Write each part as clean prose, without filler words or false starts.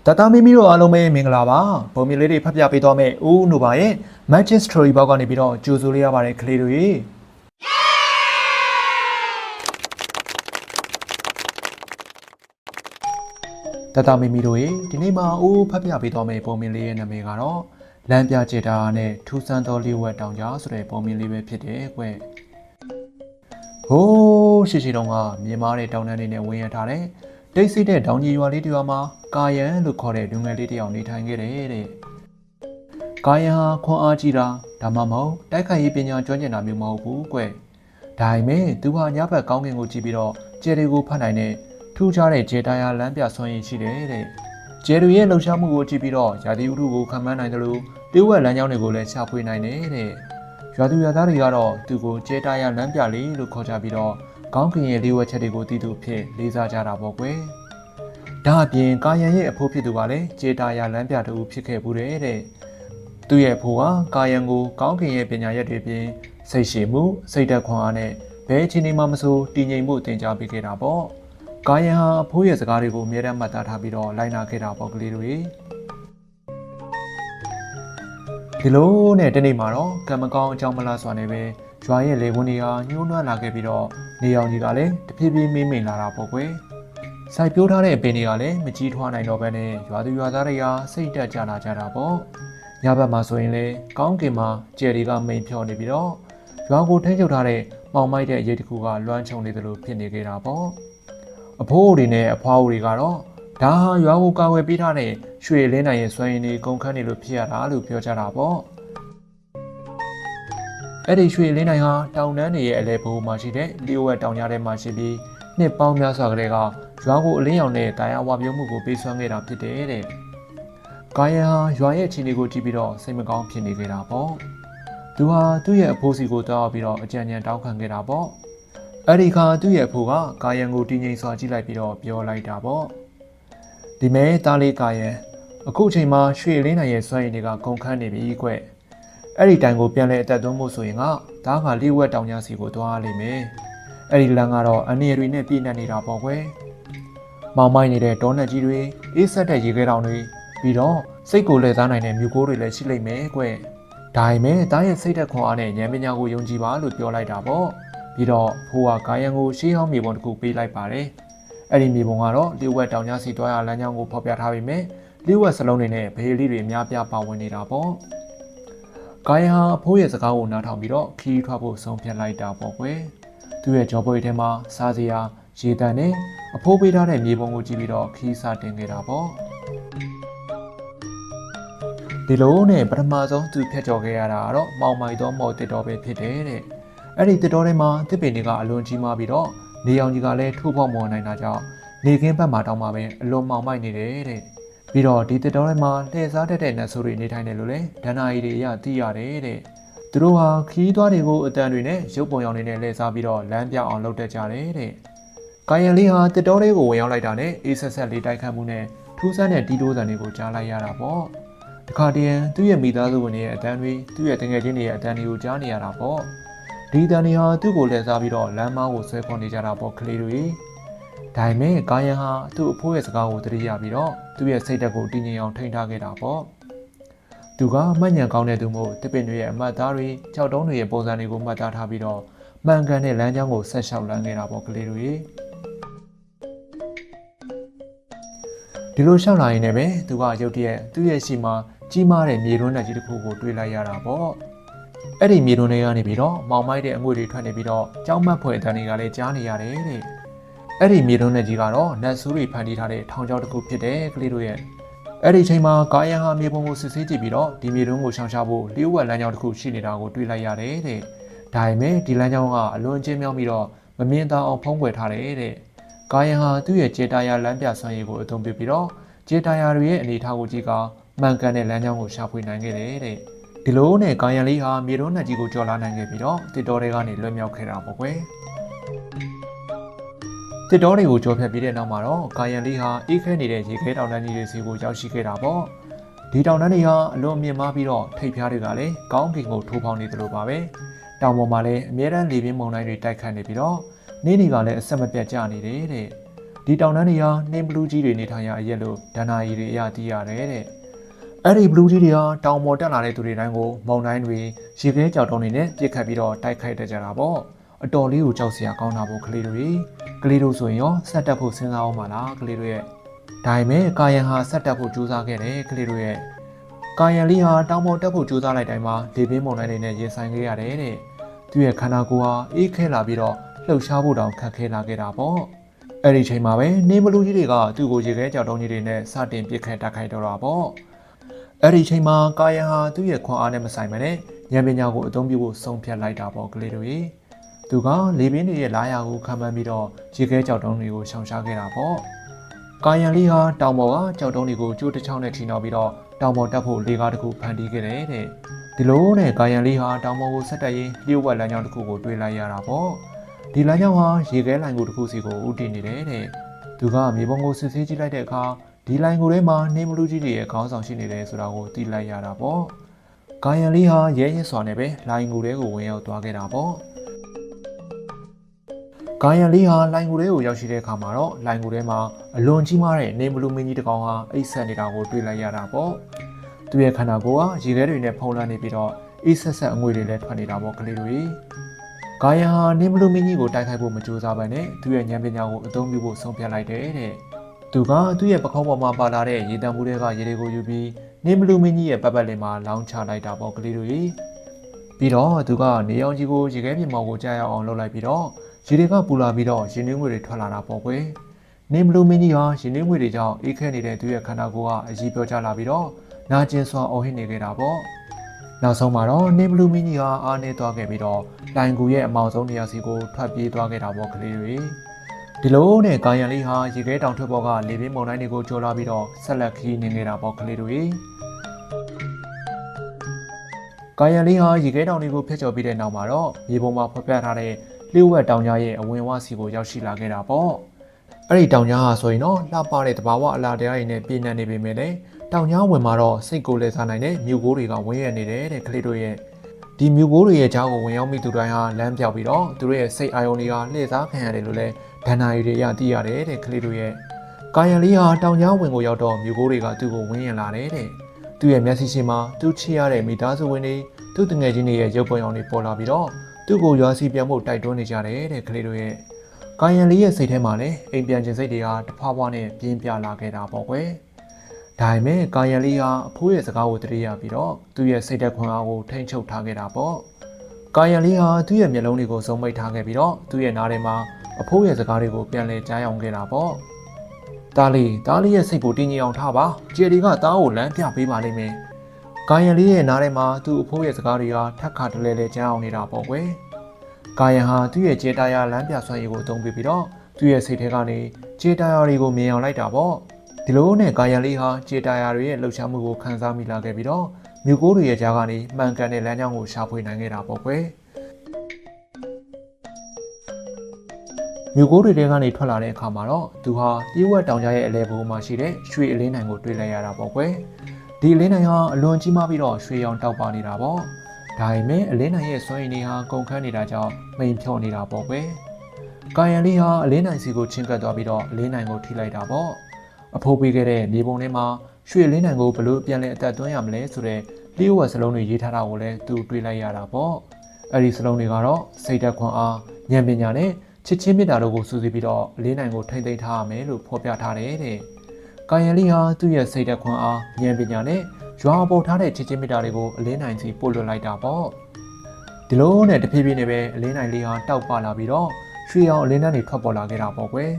တတမီမီတို့အားလုံးပဲမင်္ဂလာပါပုံမြင်လေးတွေဖတ်ပြပေးသွားမယ်ဦးနိုပါရဲ့ Magic Story ဘောက်ကနေပြီးတော့ကြိုဆိုလေးရပါတယ်ကလေးတို့ရေတတမီမီတို့ရေဒီနေ့မှာဦးဖတ်ပြပေးသွားမယ်ပုံမြင်လေးရဲ့နာမည်ကတော့လမ်းပြကျတာနဲ့ထူးဆန်းသောလေးဝက်တောင်ကြားဆိုတဲ့ပုံမြင်လေးပဲဖြစ်တယ်ကွဟိုးရှိတုန်းကမြင်မာတဲ့တောင်တန်းတွေနဲ့ဝင်းရထားတဲ့တိတ်ဆိတ်တဲ့တောင်ကြီးရွာလေးတစ်ရွာမှာကာယံလို့ခေါ်တဲ့လူငယ်လေးတစ်ယောက်နေထိုင်ခဲ့တယ်တဲ့။ကာယံဟာခွန်အားကြီးတာဒါမှမဟုတ်တိုက်ခိုက်ရေးပညာကျွမ်းကျင်တာမျိုးမဟုတ်ဘူးကွ။ဒါပေမဲ့သူဟာညဘက်ကောင်းကင်ကိုကြည့်ပြီးတော့ကျဲတွေကိုဖတ်နိုင်တဲ့ထူးခြားတဲ့ကျဲတရားလမ်းပြဆွမ်းရည်ရှိတယ်တဲ့။ကျဲတွေရဲ့လှုပ်ရှားမှုကိုကြည့်ပြီးတော့ရာသီဥတုကိုခံမှန်းနိုင်တယ်လို့တေးဝက်လမ်းကြောင်းတွေကိုလည်းရှာဖွေနိုင်တယ်တဲ့။ရွာသူရွာသားတွေကတော့သူကိုကျဲတရားလမ်းပြလေးလို့ခေါ်ကြပြီးတော့ကောင်းကင်ရဲ့လေးဝက်ချက်တွေကိုတည်သူဖြစ်လေးစားကြတာပေါ့ကွယ်။ဒါအပြင်ကာယံရဲ့အဖိုးဖြစ်သူကလည်းကျေတာယာလမ်းပြတူဖြစ်ခဲ့ဘူးတဲ့။သူ့ရဲ့အဖိုးကကာယံကိုကောင်းကင်ရဲ့ပညာရက်တွေပြင်စိတ်ရှိမှုစိတ်ဓာတ်ခွန်အားနဲ့ဘယ်အချိန်မှမဆိုတည်ငြိမ်မှုသင်ကြားပေးခဲ့တာပေါ့။ကာယံဟာအဖိုးရဲ့စကားတွေကိုအမြဲတမ်းမှတ်သားထားပြီးတော့လိုက်နာခဲ့တာပေါ့ကလေးတို့ရေ။ဒီလိုနဲ့တနေ့မှာတော့ကံမကောင်းအကြောင်းမလားစွာနဲ့ပဲရွာရဲ့လေဝန်းတွေဟာညှိုးနွမ်းလာခဲ့ပြီးတော့နေအောင်ကြီးကလည်းတဖြည်းဖြည်းမေးမိန်လာတာပေါ့ကွယ်။စိုက်ပျိုးထားတဲ့အပင်တွေကလည်းမကြီးထွားနိုင်တော့ဘဲနဲ့ရွာသူရွာသားတွေကစိတ်တက်ကြလာကြတာပေါ့။ညဘက်မှာဆိုရင်လေကောင်းကင်မှာကျယ်တွေကမိန်ဖြော်နေပြီးတော့ရွာကိုထိန်းချုပ်ထားတဲ့မှောင်မိုက်တဲ့အရေးတစ်ခုကလွှမ်းခြုံနေတယ်လို့ဖြစ်နေကြတာပေါ့။အဖိုးတွေနဲ့အဖွားတွေကတော့ဒါဟာရွာကိုကာဝယ်ပေးထားတဲ့ရွှေလင်းနိုင်ရဲ့စွမ်းရည်တွေကုန်ခန်းနေလို့ဖြစ်ရတာလို့ပြောကြတာပေါ့။အဲ့ဒီရွှေလင်းနိုင်ဟာတောင်တန်းတွေရဲ့အလဲဘိုးမှာရှိတဲ့လီယိုဝက်တောင်ကြားထဲမှာရှိပြီးနှစ်ပေါင်းများစွာကလေးကရွာကိုအလင်းရောင်နဲ့ကာယဝပြုံးမှုကိုပေးစွမ်းခဲ့တာဖြစ်တယ်တဲ့။ကာယဟာရွာရဲ့အခြေအနေကိုကြည့်ပြီးတော့စိတ်မကောင်းဖြစ်နေခဲ့တာပေါ့။သူဟာသူ့ရဲ့အဖိုးစီကိုတောင်းပြီးတော့အကြံဉာဏ်တောင်းခံခဲ့တာပေါ့။အဲ့ဒီခါသူ့ရဲ့အဖိုးကကာယံကိုတည်ငြိမ်စွာကြည့်လိုက်ပြီးတော့ပြောလိုက်တာပေါ့။ဒီမဲသားလေးကာယံအခုအချိန်မှာရွှေလင်းနိုင်ရဲ့စွမ်းရည်တွေကကုန်ခန်းနေပြီကွ။အဲ့ဒီတိုင်ကိုပြန်လဲအသက်သွင်းဖို့ဆိုရင်ကဒါကလီဝက်တောင်ကြားစီကိုသွားရလိမ့်မယ်။အဲ့ဒီလမ်းကတော့အနေတွေနဲ့ပြည့်နှက်နေတာပေါ့ကွယ်။မောင်မိုက်နေတဲ့တောနက်ကြီးတွေအေးဆက်တဲ့ရေခဲတောင်တွေပြီးတော့စိတ်ကိုလှည့်စားနိုင်တဲ့မြူကိုးတွေလည်းရှိလိမ့်မယ်ကွ။ဒါပေမဲ့တားရဲ့စိတ်သက်ခွန်အားနဲ့ဉာဏ်ပညာကိုယုံကြည်ပါလို့ပြောလိုက်တာပေါ့။ပြီးတော့ဖိုးကကာယံကိုရှေးဟောင်းမြေပုံတစ်ခုပေးလိုက်ပါတယ်။အဲ့ဒီမြေပုံကတော့လီဝက်တောင်ကြားစီသွားရလမ်းကြောင်းကိုဖော်ပြထားပေမဲ့လီဝက်စလုံးတွေနဲ့ဘေးလေးတွေအများပြားပါဝင်နေတာပေါ့။ကာယံဟာအဖိုးရဲ့စကားကိုနားထောင်ပြီးတော့ခီးထွက်ဖို့ဆုံးဖြတ်လိုက်တာပေါ့ကွယ်။သူ့ရဲ့ကြောပွေထဲမှာစားစရာရေတန်းနဲ့အဖိုးပေးထားတဲ့မြေပုံကိုကြည့်ပြီးတော့ခီးစတင်ခဲ့တာပေါ့။ဒီလိုနဲ့ပထမဆုံးသူဖျက်ကျော်ခဲ့ရတာကတော့မောင်မိုက်သောမော်တစ်တော်ပဲဖြစ်တယ်တဲ့။အဲ့ဒီတစ်တော်ထဲမှာတစ်ပင်တွေကအလွန်ကြီးမားပြီးတော့နေအောင်ကြီးကလည်းထိုးပေါက်မော်နိုင်တာကြောင့်နေခင်းဘက်မှာတောင်းမှပဲအလွန်မောင်မိုက်နေတယ်တဲ့။ပြီးတော့ဒီတစ်တော်ထဲမှာလှည့်စားတတ်တဲ့နတ်ဆိုးတွေနေထိုင်တယ်လို့လည်းဒဏ္ဍာရီတွေအရသိရတယ်တဲ့။သူတို့ဟာခီးသွားတွေကိုအတန်တွေနဲ့ရုပ်ပုံရောင်တွေနဲ့လှည့်စားပြီးတော့လမ်းပြောင်းအောင်လုပ်တတ်ကြတယ်တဲ့။ကာယံလေးဟာတစ်တော်လေးကိုဝင်ရောက်လိုက်တာနဲ့အေးဆက်ဆက်လေးတိုက်ခတ်မှုနဲ့ထူးဆန်းတဲ့တီးတိုးစံတွေကိုကြားလိုက်ရတာပေါ့။တခါတည်းသူ့ရဲ့မိသားစုဝင်တွေရဲ့အတန်တွေသူ့ရဲ့တငယ်ချင်းတွေရဲ့အတန်တွေကိုကြားနေရတာပေါ့။ဒီအတန်တွေဟာသူ့ကိုလှည့်စားပြီးတော့လမ်းမောင်းကိုဆွဲခေါ်နေကြတာပေါ့ကလေးတွေ။ဒါပေမဲ့ကာယံဟာသူ့အဖိုးရဲ့စကားကိုသတိရပြီးတော့သူ့ရဲ့စိတ်ဓာတ်ကိုတည်ငြိမ်အောင်ထိန်းထားခဲ့တာပေါ့။သူကမှတ်ဉာဏ်ကောင်းတဲ့သူမို့တစ်ပင်တွေရဲ့အမှတ်သားတွေကြောက်တုံးတွေရဲ့ပုံစံတွေကိုမှတ်သားထားပြီးတော့မှန်ကန်တဲ့လမ်းကြောင်းကိုဆက်လျှောက်လမ်းခဲ့တာပေါ့ကလေးတွေ။ဒီလိုလျှောက်လာရင်လည်းပဲသူကရုတ်တရက်သူ့ရဲ့ရှိမှာကြီးမားတဲ့မြေတွန်းတဲ့ကြီးတစ်ခုကိုတွေ့လိုက်ရတာပေါ့။အဲ့ဒီမြေတွန်းတွေကနေပြီးတော့မောင်မိုက်တဲ့အငွေတွေထွက်နေပြီးတော့ကြောက်မက်ဖွယ်အတန်တွေကလည်းကြားနေရတယ်တဲ့။အဲ့ဒီမြေတွန်းတဲ့ကြီးကတော့နတ်ဆိုးတွေဖန်တီးထားတဲ့ထောင်ချောက်တစ်ခုဖြစ်တယ်ကလေးတို့ရဲ့အဲ့ဒီချိန်မှာကာယံဟာမြေပုံကိုစစ်ဆေးကြည့်ပြီးတော့ဒီမြေတွန်းကိုရှောင်ရှားဖို့လျှို့ဝှက်လမ်းကြောင်းတစ်ခုရှိနေတာကိုတွေ့လိုက်ရတယ်တဲ့ဒါပေမဲ့ဒီလမ်းကြောင်းကအလွန်ကျဉ်းမြောင်းပြီးတော့မမြင်သာအောင်ဖုံးကွယ်ထားတယ်တဲ့ကာယံဟာသူ့ရဲ့ကျေတာယာလမ်းပြဆွမ်းရည်ကိုအသုံးပြုပြီးတော့ကျေတာယာတွေရဲ့အနေအထားကိုကြည့်ကမှန်ကန်တဲ့လမ်းကြောင်းကိုရှာဖွေနိုင်ခဲ့တယ်တဲ့ဒီလိုနဲ့ကာယံလေးဟာမြေတွန်းတဲ့ကြီးကိုကျော်လာနိုင်ခဲ့ပြီးတော့တစ်တော်တွေကနေလွတ်မြောက်ခဲ့တာပေါ့ကွယ်တစ်တော်တွေကိုကြော်ဖြတ်ပြီးတဲ့နောက်မှာတော့ကာယံလေးဟာအေးခဲနေတဲ့ရေခဲတောင်တန်းကြီးတွေစီကိုရောက်ရှိခဲ့တာပေါ့ဒီတောင်တန်းတွေဟာအလွန်မြင့်မားပြီးတော့ထိပ်ဖျားတွေကလည်းကောင်းကင်ကိုထိုးဖောက်နေသလိုပါပဲတောင်ပေါ်မှာလည်းအမြဲတမ်းလေပြင်းမုန်တိုင်းတွေတိုက်ခတ်နေပြီးတော့နေတွေကလည်းအဆက်မပြတ်ကျနေတယ်တဲ့ ဒီတောင်တန်းတွေဟာနှင်းဘလူးကြီးတွေနေထိုင်ရာအရက်လို့ဒဏ္ဍာရီတွေအရသိရတယ်တဲ့အဲ့ဒီဘလူးကြီးတွေဟာတောင်ပေါ်တက်လာတဲ့သူတွေတိုင်းကိုမုန်တိုင်းတွေရေခဲကြောက်တုံးတွေနဲ့ပြစ်ခတ်ပြီးတော့တိုက်ခိုက်တတ်ကြတာပေါ့အတော်လေးကိုကြောက်စရာကောင်းတာပေါ့ကလေးတို့ဆိုရင်ရောဆက်တက်ဖို့စဉ်းစားအောင်ပါလားကလေးတို့ရဲ့ဒါပေမဲ့ကာယံဟာဆက်တက်ဖို့ကြိုးစားခဲ့တယ်ကလေးတို့ရဲ့ကာယံလေးဟာတောင်ပေါ်တက်ဖို့ကြိုးစားလိုက်တိုင်းမှာလေပင်မုန်တိုင်းတွေနဲ့ရင်ဆိုင်ခဲ့ရတယ်တဲ့သူ့ရဲ့ခန္ဓာကိုယ်ဟာအေးခဲလာပြီးတော့လှုပ်ရှားဖို့တောင်ခက်ခဲလာခဲ့တာပေါ့အဲ့ဒီချိန်မှာပဲနေမလူကြီးတွေကသူ့ကိုရေခဲကြောက်တုံးကြီးတွေနဲ့စတင်ပစ်ခတ်တိုက်ခိုက်တော့တာပေါ့အဲ့ဒီချိန်မှာကာယံဟာသူ့ရဲ့ခွန်အားနဲ့မဆိုင်မနဲ့ဉာဏ်ပညာကိုအသုံးပြုဖို့ဆုံးဖြတ်လိုက်တာပေါ့ကလေးတို့ရေသူကလေပင်တွေရဲ့လာယာကိုခံမှန်းပြီးတော့ရေခဲကြောက်တုံးတွေကိုရှောင်ရှားခဲ့တာပေါ့ကာယံလေးဟာတောင်ပေါ်ကကြောက်တုံးတွေကိုကြိုးတစ်ချောင်းနဲ့ထိနှောက်ပြီးတော့တောင်ပေါ်တက်ဖို့လေကားတစ်ခုဖန်တီးခဲ့တယ်တဲ့ဒီလိုနဲ့ကာယံလေးဟာတောင်ပေါ်ကိုဆက်တက်ရင်းလျှို့ဝှက်လမ်းကြောင်းတစ်ခုကိုတွေ့လိုက်ရတာပေါ့ဒီလမ်းကြောင်းဟာရေခဲလိုင်းကိုတစ်ခုစီကိုဥတည်နေတယ်တဲ့သူကမြေပုံကိုစစ်ဆေးကြည့်လိုက်တဲ့အခါဒီလိုင်းကိုထဲမှာနေမလူကြီးတွေရဲ့ခေါင်းဆောင်ရှိနေတယ်ဆိုတာကိုသိလိုက်ရတာပေါ့ကာယံလေးဟာရဲရဲစွာနဲ့ပဲလိုင်းကိုထဲကိုဝင်ရောက်သွားခဲ့တာပေါ့ကာယံလေးဟာလိုင်းကိုထဲကိုရောက်ရှိတဲ့အခါမှာတော့လိုင်းကိုထဲမှာအလွန်ကြီးမားတဲ့နေမလူမင်းကြီးတစ်ကောင်ဟာအိတ်ဆက်နေတာကိုတွေ့လိုက်ရတာပေါ့သူရဲ့ခန္ဓာကိုယ်ကရေခဲတွေနဲ့ဖုံးလွှမ်းနေပြီးတော့အိတ်ဆက်အငွေတွေလည်းထွက်နေတာပေါ့ကလေးတို့ရေကာယံဟာနေမလူမင်းကြီးကိုတိုက်ခိုက်ဖို့မကြိုးစားဘဲနဲ့သူ့ရဲ့ဉာဏ်ပညာကိုအသုံးပြုဖို့ဆုံးဖြတ်လိုက်တယ်တဲ့သူကသူ့ရဲ့ပခုံးပေါ်မှာပါလာတဲ့ရေတံမှုတွေကရေတွေကိုယူပြီးနေမလူမင်းကြီးရဲ့ပတ်ပတ်လည်မှာလောင်းချလိုက်တာပေါ့ကလေးတို့ရေပြီးတော့သူကနေအောင်ကြီးကိုရေခဲပြင်မောင်ကိုကြားရောက်အောင်လုပ်လိုက်ပြီးတော့ရေတွေကပူလာပြီးတော့ရင်နှွေးငွေတွေထွက်လာတာပေါ့ကွယ်နေမလူမင်းကြီးဟာရင်နှွေးငွေတွေကြောင့်အေးခဲနေတဲ့သူ့ရဲ့ခန္ဓာကိုယ်ကအကြီးပြောကြလာပြီးတော့နာကျင်စွာအော်ဟစ်နေခဲ့တာပေါ့နောက်ဆုံးမှာတော့နေဘလူးမင်းကြီးဟာအားနေသွားခဲ့ပြီးတော့လိုင်ကူရဲ့အမောင်ဆုံးနေရာစီကိုထွက်ပြေးသွားခဲ့တာပေါ့ကလေးတွေဒီလိုနဲ့ကာယံလေးဟာရေခဲတောင်ထွက်ပေါ်ကလေပင်မုန်တိုင်းတွေကိုကျော်လာပြီးတော့ဆက်လက်ခီးနေနေတာပေါ့ကလေးတွေကာယံလေးဟာရေခဲတောင်တွေကိုဖျက်ချော်ပြီးတဲ့နောက်မှာတော့မြေပုံမှာဖော်ပြထားတဲ့လျှို့ဝှက်တောင်ကြားရဲ့အဝင်ဝစီကိုရောက်ရှိလာခဲ့တာပေါ့အဲ့ဒီတောင်ကြားဟာဆိုရင်တော့လှပတဲ့တဘာဝအလားတရားတွေနဲ့ပြည့်နှက်နေပေမဲ့လည်းတောင်ကြားဝင်မှာတော့စိတ်ကိုလဲစားနိုင်တဲ့မြို့ကိုးတွေကဝင်းရနေတယ်တဲ့ကလေးတို့ရဲ့ဒီမြို့ကိုးတွေရဲ့ကြားကိုဝင်ရောက်မိသူတိုင်းဟာလမ်းပြောက်ပြီးတော့သူတို့ရဲ့စိတ်အာရုံတွေကလှည့်စားခံရတယ်လို့လဲဒဏ္ဍာရီတွေရသိရတယ်တဲ့ကလေးတို့ရဲ့ကာယံလေးဟာတောင်ကြားဝင်ကိုရောက်တော့မြို့ကိုးတွေကသူ့ကိုဝင်းရလာတယ်တဲ့သူ့ရဲ့မျက်စိရှိမှာသူ့ချစ်ရတဲ့မိသားစုဝင်တွေသူ့တငယ်ချင်းတွေရဲ့ရုပ်ပုံရောင်တွေပေါ်လာပြီးတော့သူ့ကိုရွာစီပြန်ဖို့တိုက်တွန်းနေကြတယ်တဲ့ကလေးတို့ရဲ့ကာယံလေးရဲ့စိတ်ထဲမှာလည်းအိမ်ပြန်ခြင်းစိတ်တွေကတဖွာဖွာနဲ့ပြင်းပြလာခဲ့တာပေါ့ကွယ်ဒါပေမဲ့ကာယံလေးဟာအဖိုးရဲ့စကားကိုတတိယပြီးတော့သူ့ရဲ့စိတ်သက်ခွန်အားကိုထိန်းချုပ်ထားခဲ့တာပေါ့ကာယံလေးဟာသူ့ရဲ့မျက်လုံးတွေကိုစုံမိတ်ထားခဲ့ပြီးတော့သူ့ရဲ့နားထဲမှာအဖိုးရဲ့စကားတွေကိုပြန်လည်ကြားရောက်ခဲ့တာပေါ့တားလေးရဲ့စိတ်ကိုတင်းငြိမ်အောင်ထားပါကျေဒီကတားကိုလမ်းပြပေးပါလိမ့်မယ်ကာယံလေးရဲ့နားထဲမှာသူ့အဖိုးရဲ့စကားတွေကထက်ခါတလဲလဲကြားအောင်နေတာပေါ့ကွယ်ကာယံဟာသူ့ရဲ့ခြေတာယာလမ်းပြဆွမ်းရည်ကိုအသုံးပြုပြီးတော့သူ့ရဲ့စိတ်ထဲကနေခြေတာယာတွေကိုမြင်အောင်လိုက်တာပေါ့ဒီလိုနဲ့ကာယံလေးဟာခြေတာယာတွေရဲ့လှုပ်ရှားမှုကိုခန်းစားမိလာခဲ့ပြီးတော့မြို့ကိုးတွေရဲ့ကြားကနေမှန်ကန်တဲ့လမ်းကြောင်းကိုရှာဖွေနိုင်ခဲ့တာပေါ့ကွယ်မြို့ကိုးတွေထဲကနေထွက်လာတဲ့အခါမှာတော့သူဟာပြေးဝက်တောင်ကြားရဲ့အလဲဘိုးမှာရှိတဲ့ရွှေအလင်းနိုင်ကိုတွေ့လိုက်ရတာပေါ့ကွယ်ဒီအလင်းနိုင်ဟာအလွန်ကြီးမားပြီးတော့ရွှေရောင်တောက်ပနေတာပေါ့ဒါပေမဲ့အလင်းနိုင်ရဲ့စွမ်းရည်တွေဟာကုန်ခန်းနေတာကြောင့်မိန်ဖြော့နေတာပေါ့ကွယ်ကာယံလေးဟာအလင်းနိုင်စီကိုချင်းကပ်သွားပြီးတော့အလင်းနိုင်ကိုထိလိုက်တာပေါ့အဖိုးပေးခဲ့တဲ့မြေပုံထဲမှာရွှေအလင်းနိုင်ကိုဘလို့ပြန်လဲအသက်သွင်းရမလဲဆိုတဲ့လျှို့ဝှက်စလုံးတွေရေးထားတာကိုလည်းသူတွေ့လိုက်ရတာပေါ့အဲ့ဒီစလုံးတွေကတော့စိတ်ဓာတ်ခွန်အားဉာဏ်ပညာနဲ့ချစ်ချင်းမေတ္တာတို့ကိုစုစည်းပြီးတော့အလင်းနိုင်ကိုထိမ့်သိမ်းထားရမယ်လို့ဖော်ပြထားတယ်တဲ့ကာယံလေးဟာသူ့ရဲ့စိတ်ဓာတ်ခွန်အားဉာဏ်ပညာနဲ့ရွာပေါ်ထားတဲ့ချစ်ချင်းမေတ္တာတွေကိုအလင်းနိုင်စီပို့လွှတ်လိုက်တာပေါ့ဒီလိုနဲ့တဖြည်းဖြည်းနဲ့ပဲအလင်းနိုင်လေးဟာတောက်ပလာပြီးတော့ရွှေရောင်အလင်းတန်းတွေထွက်ပေါ်လာခဲ့တာပေါ့ကွယ်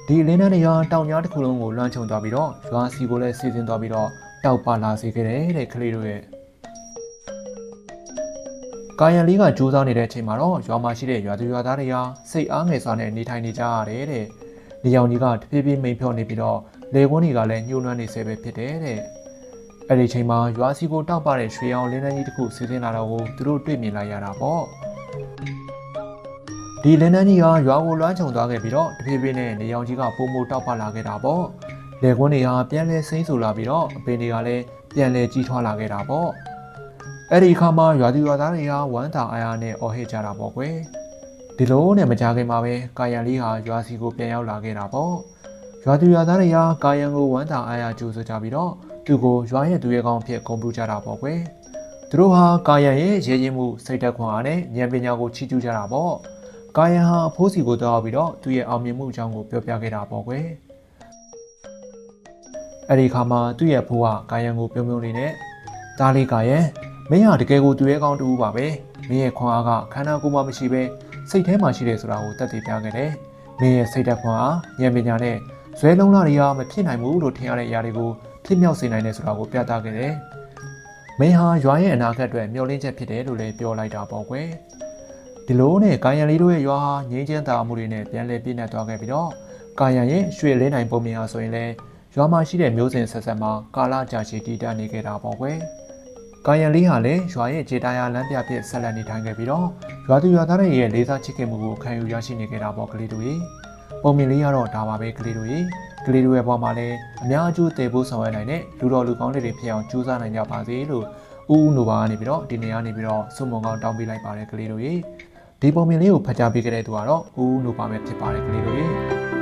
ဒီအလင်းတန်းတွေဟာတောင်ကြားတစ်ခုလုံးကိုလွှမ်းခြုံသွားပြီးတော့ရွာစီကိုလည်းစီစဉ်သွားပြီးတော့တောက်ပလာစေခဲ့တယ်တဲ့ကလေးတို့ရဲ့ကာယံလေးကကြိုးစားနေတဲ့အချိန်မှာတော့ရွာမှာရှိတဲ့ရွာသူရွာသားတွေဟာစိတ်အားငယ်စွာနဲ့နေထိုင်နေကြရတယ်တဲ့နေရောင်ကြီးကတဖြည်းဖြည်းမိန်ဖြော့နေပြီးတော့လေကွန်းတွေကလည်းညှိုးနှွမ်းနေဆဲပဲဖြစ်တယ်တဲ့အဲ့ဒီချိန်မှာရွာစီကိုတောက်ပတဲ့ရွှေရောင်လင်းတန်းကြီးတစ်ခုစီစဉ်လာတော့ကိုသူတို့တွေ့မြင်လိုက်ရတာပေါ့ဒီလင်းတန်းကြီးဟာရွာကိုလွှမ်းခြုံသွားခဲ့ပြီးတော့တဖြည်းဖြည်းနဲ့နေရောင်ကြီးကပုံမိုတောက်ပလာခဲ့တာပေါ့လေကွန်းတွေဟာပြန်လဲစိမ့်ဆူလာပြီးတော့အပင်တွေကလည်းပြန်လဲကြီးထွားလာခဲ့တာပေါ့အဲ့ဒီအခါမှာရွာသူရွာသားတွေဟာဝမ်းသာအားရနဲ့အော်ဟစ်ကြတာပေါ့ကွယ် ဒီလိုနဲ့မကြခင်မှာပဲကာယံလေးဟာရွာစီကိုပြန်ရောက်လာခဲ့တာပေါ့ရွာသူရွာသားတွေကကာယံကိုဝမ်းသာအားရကြိုဆိုကြပြီးတော့သူ့ကိုရွာရဲ့သူရဲကောင်းဖြစ်ဂုဏ်ပြုကြတာပေါ့ကွယ်သူတို့ဟာကာယံရဲ့ရဲရင်မှုစိတ်သက်ခွန်အားနဲ့ဉာဏ်ပညာကိုချီးကျူးကြတာပေါ့ကာယံဟာအဖိုးစီကိုတောက်ပြီးတော့သူ့ရဲ့အောင်မြင်မှုအကြောင်းကိုပြောပြခဲ့တာပေါ့ကွယ်အဲ့ဒီခါမှာသူ့ရဲ့ဖိုးကကာယံကိုပြုံးပြုံးလေးနဲ့တားလေးကာယံမင်းဟာတကယ်ကိုသူရဲကောင်းတူပါပဲမင်းရဲ့ခွန်အားကခန္ဓာကိုယ်မှာမရှိပဲစိတ်ထဲမှာရှိတယ်ဆိုတာကိုသက်သေပြခဲ့တယ်မင်းရဲ့စိတ်သက်ခွန်အားဉာဏ်ပညာနဲ့ဇွဲလုံးလာတွေကမဖြစ်နိုင်ဘူးလို့ထင်ရတဲ့အရာတွေကိုဖြစ်မြောက်စေနိုင်တယ်ဆိုတာကိုပြသခဲ့တယ်မင်းဟာရွာရဲ့အနာဂတ်အတွက်မျှော်လင့်ချက်ဖြစ်တယ်လို့လည်းပြောလိုက်တာပေါ့ကွယ်ဒီလိုနဲ့ကာယံလေးတို့ရဲ့ရွာဟာငြိမ်းချမ်းသာမှုတွေနဲ့ပြန်လည်ပြည့်နှက်သွားခဲ့ပြီးတော့ကာယံရဲ့ရွှေလင်းနိုင်ပုံမြင်အားဆိုရင်လည်းရွာမှာရှိတဲ့မျိုးစင်ဆက်ဆက်မှာကာလကြာရှည်တည်တံ့နေခဲ့တာပေါ့ကွယ်ကာယံလေးဟာလည်းရွာရဲ့ခြေတရားလမ်းပြဖြစ်ဆက်လက်နေထိုင်ခဲ့ပြီးတော့ရွာသူရွာသားတွေရဲ့လေးစားချစ်ခင်မှုကိုခံယူရရှိနေခဲ့တာပေါ့ကလေးတို့ရေပုံမြင်လေးကတော့ဒါပါပဲကလေးတို့ရေကလေးတို့ရဲ့ဘဝမှာလည်းအများအကျိုးတည်ဖို့ဆောင်ရွက်နိုင်တဲ့လူတော်လူကောင်းတွေဖြစ်အောင်ကြိုးစားနိုင်ကြပါစေလို့ဦးဦးနိုဘာကနေပြီးတော့ဒီနေရာနေပြီးတော့စုံမုံကောင်းတောင်းပေးလိုက်ပါတယ်ကလေးတို့ရေဒီပုံမြင်လေးကိုဖတ်ကြားပေးခဲ့တဲ့သူကတော့ဦးဦးနိုဘာပဲဖြစ်ပါတယ်ကလေးတို့ရေ